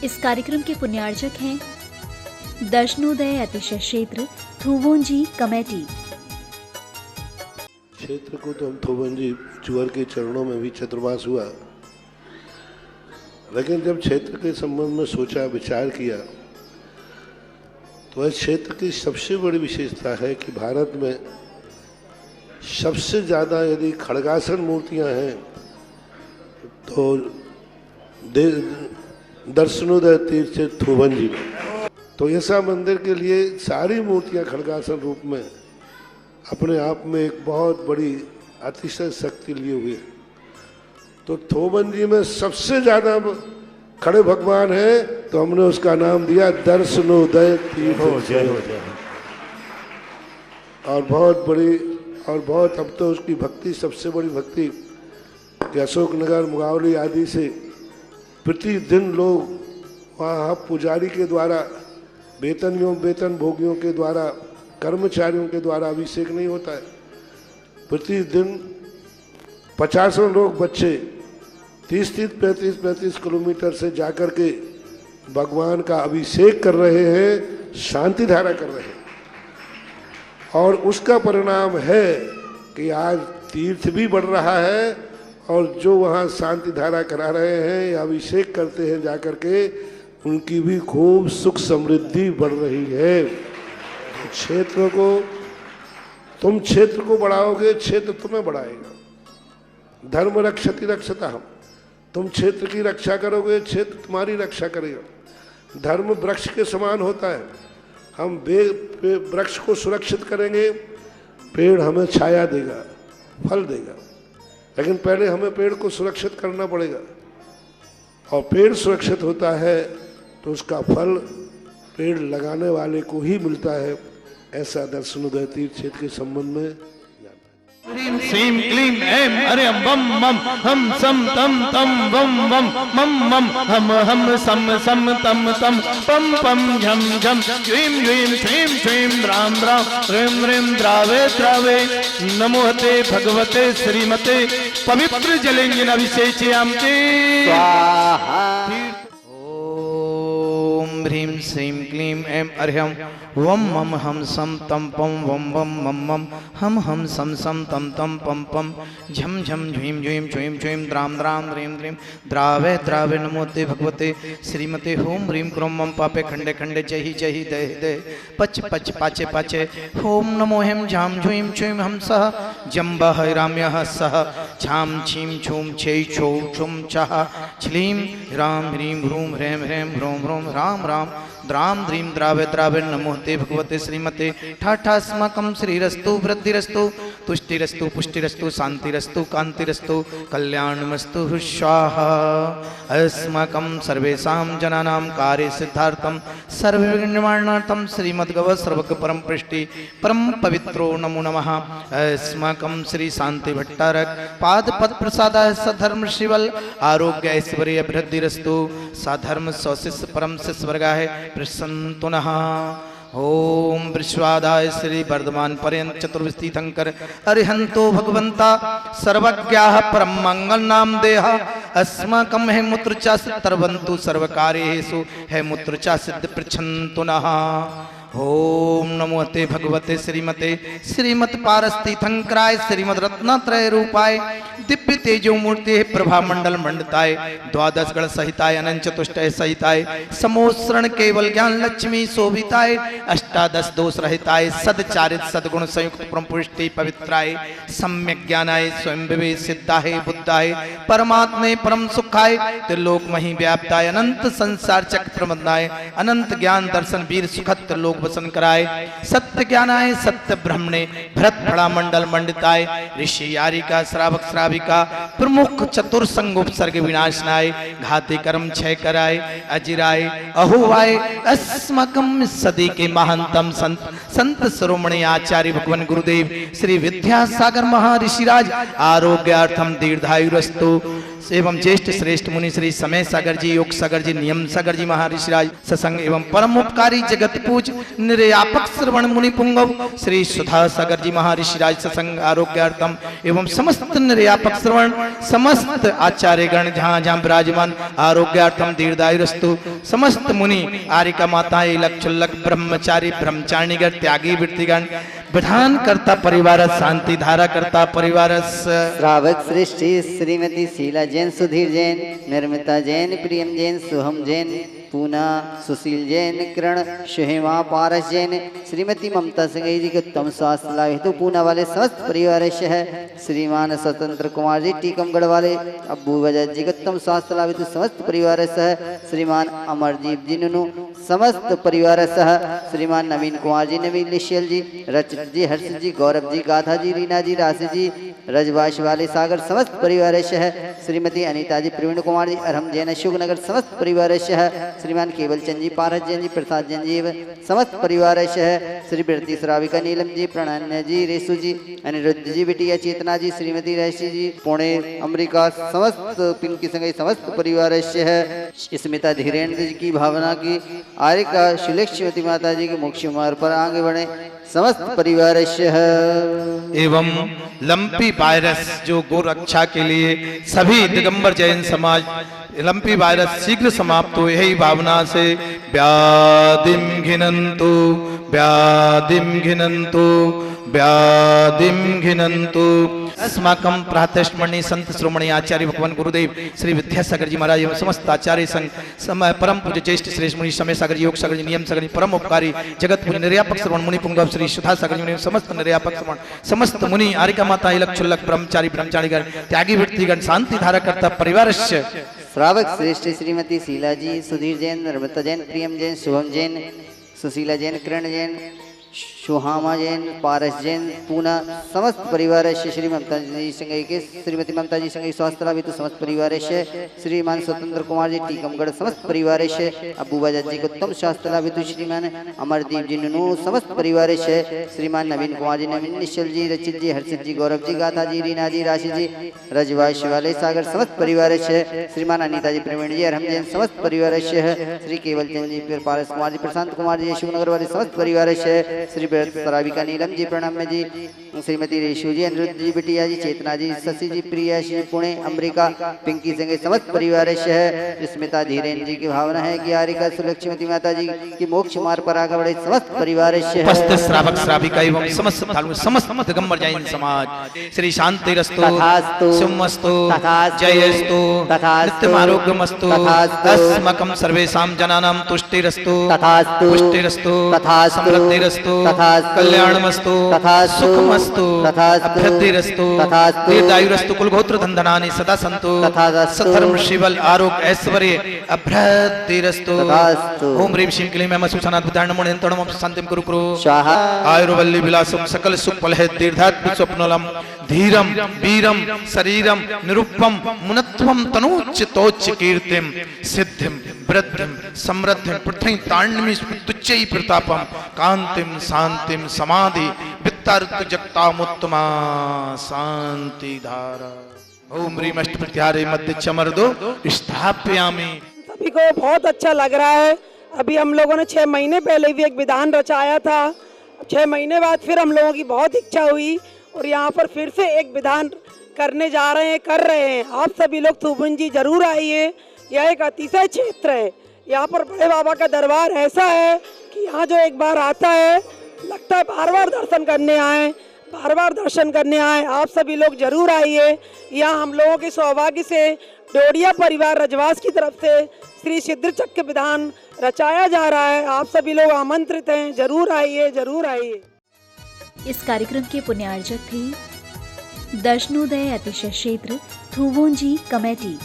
इस कार्यक्रम के पुण्यार्चक हैं दर्शनोदय अतिशय क्षेत्र थुवोंजी कमेटी। क्षेत्र को तो हम थुवोंजी चुअर के चरणों में भी चतुर्मास हुआ, लेकिन जब क्षेत्र के संबंध में सोचा विचार किया तो इस क्षेत्र की सबसे बड़ी विशेषता है कि भारत में सबसे ज़्यादा यदि खड़गासन मूर्तियां हैं तो दर्शनोदय तीर्थ थुवोंजी में। तो ऐसा मंदिर के लिए सारी मूर्तियां खड़गासन रूप में अपने आप में एक बहुत बड़ी अतिशय शक्ति लिए हुए। तो थुवोंजी में सबसे ज़्यादा खड़े भगवान है तो हमने उसका नाम दिया दर्शनोदय तीर्थ। और बहुत अब तो उसकी भक्ति सबसे बड़ी भक्ति कि अशोकनगर मुगावली आदि से प्रतिदिन लोग वहाँ पुजारी के द्वारा वेतन भोगियों के द्वारा कर्मचारियों के द्वारा अभिषेक नहीं होता है। प्रतिदिन 50 लोग बच्चे 30-35 किलोमीटर से जाकर के भगवान का अभिषेक कर रहे हैं, शांति धारा कर रहे हैं। और उसका परिणाम है कि आज तीर्थ भी बढ़ रहा है और जो वहाँ शांति धारा करा रहे हैं या अभिषेक करते हैं जाकर के, उनकी भी खूब सुख समृद्धि बढ़ रही है। तुम क्षेत्र को बढ़ाओगे, क्षेत्र तुम्हें बढ़ाएगा। धर्म रक्षति रक्षता हम, तुम क्षेत्र की रक्षा करोगे, क्षेत्र तुम्हारी रक्षा करेगा। धर्म वृक्ष के समान होता है, हम वृक्ष को सुरक्षित करेंगे, पेड़ हमें छाया देगा, फल देगा। लेकिन पहले हमें पेड़ को सुरक्षित करना पड़ेगा, और पेड़ सुरक्षित होता है तो उसका फल पेड़ लगाने वाले को ही मिलता है। ऐसा दर्शनोदय तीर्थ क्षेत्र के संबंध में ह्रीं श्रीं क्लीं ऐं अरे बम मम हम सम तम तम वम वम मम मम हम सम तम तम पम पम झम झम ह्रीं ह्रीं श्रीं श्रीं द्रां द्रां ह्रीं ह्रीं द्रावे द्रावे नमोहते भगवते श्रीमते पवित्र जलेन अभिषेचयाम ते स्वाहा। ओम ह्रीं श्रीं क्लीं ऐं अर्हं वम मम हम सम तम पम वम वम मम मम हम सम तम तम पम पम झम झम झ्वीं झ्वीं छ्वीं छ्वीं द्रां द्रां ह्रीं ह्रीं द्रावे द्रावे नमोते भगवते श्रीमते होम ह्रीं क्रों मम पापे खंडे खंडे जहि जहि दे दे पच पच पाचे पाचे होम नमो हेम झाम झ्वीं छ्वीं हम सह जम्ब हैराम्यः सह झाम छीं छूं छे छौ छुम छः छ्लीं ह्रां ह्रीं ह्रूं ह्रें ह्रें ह्रों ह्रों राम राम द्राम द्रीं द्रावे द्रावे नमोते भगवते श्रीमते ठाठास्माकं श्रीरस्तु वृद्धिरस्तु तुष्टिरस्तु पुष्टिरस्तु शांतिरस्तु कांतिरस्तु कल्याणमस्तु स्वाहा। अस्माकं सर्वेषां जनानां कार्य सिद्धार्थं सर्वविघ्ननिवारणार्थं श्रीमद्गव सर्वज्ञ परम पृष्टि परम पवित्रो नमो नमः। अस्माकं श्री शांति भट्टारक पाद पद प्रसादाय सधर्म शिवल आरोग्य ऐश्वर्य अभिवृद्धिरस्तु साधर्म स्वशिष्य परम शिष्यवर्गाय प्रसन्तो नः। ओम विश्वादाय श्री वर्धमान पर्यंत चतुर्विस्ती तीर्थंकर अरिहंतो भगवंता सर्वज्ञाः परम मंगल नाम देहा अस्माकं हे मूत्र च तरवंतु सर्वकार्येषु हे मूत्र च सिद्ध पृच्छन्तु नः। ओम नमोते भगवते श्रीमते श्रीमत पारस्तीर्थंकराय श्रीमद रत्नत्रय रूपाय दिव्य तेजो मूर्ति प्रभा मंडल मंडताय द्वादश गण सहिताय अनंत चतुष्टय सहिताय समोसरण केवल ज्ञान लक्ष्मी शोभिताय अष्टादश दोष रहिताय सदचारित सदगुण संयुक्त परम पुष्टि पवित्राय सम्यक ज्ञानाय स्वयं विवेक सिद्धाय बुद्धाय परमात्मे परम सुखाय त्रिलोक मही व्याप्ताय अनंत संसार चक्र प्रबंधाय अनंत ज्ञान दर्शन वीर सुखद लोक वसन कराय सत्य ज्ञानाय सत्य ब्रह्मणे भरत बड़ा मंडल मंडिताय ऋषि यारिका श्रावक श्राविका प्रमुख चतुर संग उपसर्ग विनाशनाय घाती कर्म क्षय कराय अजिराय अहुवाय अस्माकं सदी के महानतम संत शिरोमणि आचार्य भगवान गुरुदेव श्री विद्यासागर महर्षिराज आरोग्यार्थम दीर्घायुरस्तु एवं ज्येष्ठ श्रेष्ठ मुनि श्री समय सागर जी, योग सागर जी, नियम सागर जी महर्षि राज सत्संग एवं परम उपकारी जगत पूज निर्यापक श्रवण मुनि पुंगव श्री सुधा सागर जी महर्षि राज सत्संग आरोग्यार्थम एवं समस्त निर्यापक श्रवण समस्त आचार्य गण जहाँ जहाँ विराजमान आरोग्यार्थम दीर्घायुरस्तु समस्त मुनि आरिका माताएं लक्षुल्लक ब्रह्मचारी ब्रह्मचारिणीगण त्यागी वृत्तिगण विधान करता परिवार शांति धारा करता परिवार श्रावक सृष्टि श्रीमती शीला जैन, सुधीर जैन, निर्मिता जैन, प्रियम जैन, सोहम जैन, पूना सुशील जैन, किरण शुहेमा पारस जैन, श्रीमती ममता सिंह जी के उत्तम स्वास्थ्य लाभ हेतु पूना वाले समस्त परिवार से है। श्रीमान स्वतंत्र कुमार जी टीकमगढ़ वाले अब्बू बजाज जी के उत्तम स्वास्थ्य लाभ हेतु समस्त परिवार सह। श्रीमान अमरजीत जी नुनू समस्त परिवार सह। श्रीमान नवीन कुमार जी, नवीन लिशियल जी, रचित जी, हर्षित जी, गौरव जी, गाथा जी, रीना जी, राशि जी, रजवाश वाले सागर समस्त परिवार से है। श्रीमती अनीता जी, प्रवीण कुमार जी, अरहम जैन, अशोकनगर समस्त परिवार से है। श्रीमान केवल चंद जी, पारस जैन जी, प्रसाद जैन जी समस्त परिवार से है। श्री वृत्ति श्राविका नीलम जी, प्रणन्या जी, रेसु जी, अनिरुद्ध जी, बिटिया चेतना जी, श्रीमती रैशी जी, पुणे अमेरिका समस्त पिंकी संग समस्त परिवार से है। स्मिता धीरेन्द्र जी की भावना की आरिका सुलेक्षवती माता जी के मोक्ष मार्ग पर आगे बढ़े समस्त परिवार से है। एवं लंपी वायरस जो गोरक्षा के लिए सभी दिगंबर जैन समाज लंपी वायरस शीघ्र समाप्त हो यही भावना से व्याधिम घिनंतु व्याधिम घिनंतु व्याधिम घिनंतु। अस्माकं प्रातस्मरणीय संत श्रोमणी आचार्य भगवान गुरुदेव श्री विद्यासागर जी महाराज एवं समस्त आचार्य संघ समय परम पूज्य ज्येष्ठ श्रेष्ठ मुनि समय सागर जी, योग सागर जी, नियम सागर जी, परम उपकारी जगत मुनि निर्यापक श्रवण मुनि पुंगव श्री सुधा सागर जी, समस्त निर्यापक श्रवण समस्त मुनि आरिका माता लक्षुल्लक ब्रह्मचारी ब्रह्मचारीगण त्यागी वृत्तिगण शांति धारा करता परिवार श्रावक श्रेष्ठ श्रीमती शीला जी, सुधीर जैन, निर्मता जैन, प्रियम जैन, शुभम जैन, सुशीला जैन, किरण जैन, सुहामा जैन, पारस जैन, पूना समस्त परिवार से। श्री ममता जी संग के श्रीमती ममता जी संग स्वास्थ्य लाभ हेतु समस्त परिवार से। श्रीमान स्वतंत्र कुमार जी टीकमगढ़ समस्त परिवार से। अब्बू बजाज जी को उत्तम स्वास्थ्य लाभ हेतु श्रीमान अमरदीप जी नुनू समस्त परिवार से। श्रीमान नवीन कुमार जी, नवीन निश्चल जी, रचित जी, हर्षित जी, गौरव जी, गाथा जी, रीना जी, राशि जी, रजवाश वाले सागर समस्त परिवार से। श्रीमान अनीता जी, प्रवीण जी, अरहम जैन समस्त परिवार से है। श्री केवल चंद जी, पारस कुमार जी, प्रशांत कुमार जी, अशोकनगर वाले समस्त परिवार से। श्री श्राविका नीलम जी, प्रणम्य जी, श्रीमती रेशु जी, अनिरुद्ध जी, बिटिया जी, चेतना जी, शशि जी, प्रिया जी, पुणे अमेरिका पिंकी सिंह समस्त परिवार से है। स्मिता धीरेन्द्र जी की भावना है कि आरिका सुलक्ष्मती माता जी की मोक्ष मार्ग पर आगे बढ़े समस्त परिवार से है। श्रावक श्राविका एवं समस्त समस्त दिगंबर जैन समाज श्री शांति रस्तु सुमस्तु जयस्तु नित्यम आरोग्यमस्तु अस्मकं सर्वेषां जनानां तुष्टिरस्तु पुष्टिरस्तु समृद्धिरस्तु कल्याणमस्तु सुखमस्तु अभिवृद्धिरस्तु दीर्घायुरस्तु कुलगोत्र धनधान्यानि सदा सन्तु सधर्म शिवल आरोग्य ऐश्वर्य अभिवृद्धिरस्तु। ओम ह्रीं श्रीं क्लीं ऐं सूचनाद्भुताण्डमणिन्तणं शान्तिं कुरु कुरु आयुर्वल्ली विलासं सकल सुख फलहे दीर्घात्म स्वप्नलम धीरम वीरम शरीरम निरुपम मुनत्वम तनोच्चतोच्च कीर्तिम सिद्धिम वृद्धिम समृद्धिम पृथ्वी तांडमी तुच्चै प्रतापम कांतिम शांतिम समाधि वित्तारुत जगतामुत्तमा शांति धारा। ओम ह्रीं अष्टप्रत्याहारे मध्य चमर्दो स्थापयामि। सभी को बहुत अच्छा लग रहा है। अभी हम लोगों ने 6 महीने पहले भी एक विधान रचाया था। 6 महीने बाद फिर हम लोगों की बहुत इच्छा हुई और यहाँ पर फिर से एक विधान करने जा रहे हैं, कर रहे हैं। आप सभी लोग थूबुन जी जरूर आइए। यह एक अतिशय क्षेत्र है। यहाँ पर बड़े बाबा का दरबार ऐसा है कि यहाँ जो एक बार आता है लगता है बार बार दर्शन करने आए, बार बार दर्शन करने आए। आप सभी लोग जरूर आइए। यहाँ हम लोगों के सौभाग्य से डोडिया परिवार रजवास की तरफ से श्री सिद्ध चक्र विधान रचाया जा रहा है। आप सभी लोग आमंत्रित हैं, जरूर आइए, जरूर आइए। इस कार्यक्रम के पुण्यार्जक थे दर्शनोदय अतिशय क्षेत्र थुवोंजी कमेटी।